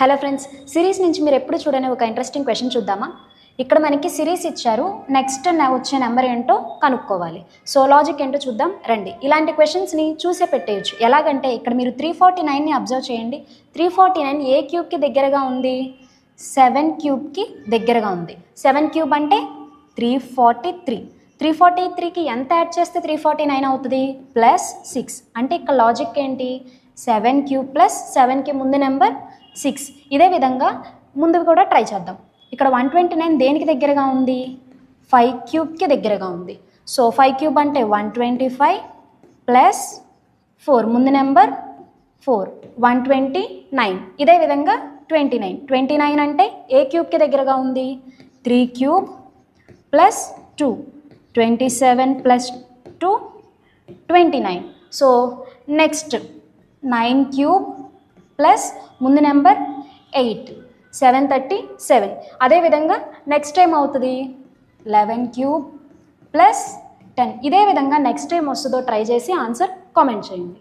Hello friends, series నుంచి మీరు ఎప్పుడు చూడని ఒక ఇంట్రెస్టింగ్ క్వశ్చన్ చూద్దామా. ఇక్కడ మనకి సిరీస్ ఇచ్చారు, నెక్స్ట్ వచ్చే నెంబర్ ఏంటో కనుక్కోవాలి. సో లాజిక్ ఏంటో చూద్దాం రండి. ఇలాంటి క్వశ్చన్స్ని చూసే పెట్టేయచ్చు. ఎలాగంటే ఇక్కడ మీరు 349ని అబ్జర్వ్ చేయండి. 349 ఏ క్యూబ్కి దగ్గరగా ఉంది? 7 క్యూబ్కి దగ్గరగా ఉంది. 7 క్యూబ్ అంటే 343. 343కి ఎంత యాడ్ చేస్తే 349 అవుతుంది? +6. అంటే ఇక్కడ లాజిక్ ఏంటి? 7 క్యూబ్ ప్లస్ 7కి ముందు నెంబర్ 6. ఇదే విధంగా ముందు కూడా ట్రై చేద్దాం. ఇక్కడ 129 దేనికి దగ్గరగా ఉంది? 5 క్యూబ్కి దగ్గరగా ఉంది. సో 5 క్యూబ్ అంటే 125 ప్లస్ 4 ముందు నెంబర్ 4 129. ఇదే విధంగా 29 అంటే ఏ క్యూబ్కి దగ్గరగా ఉంది? 3 cube plus 2 27 plus 2 29. So next 9 cube plus ముందు నెంబర్ 8 737. అదేవిధంగా నెక్స్ట్ టైం అవుతుంది 11 క్యూబ్ ప్లస్ 10. ఇదే విధంగా నెక్స్ట్ టైం వస్తుందో ట్రై చేసి ఆన్సర్ కామెంట్ చేయండి.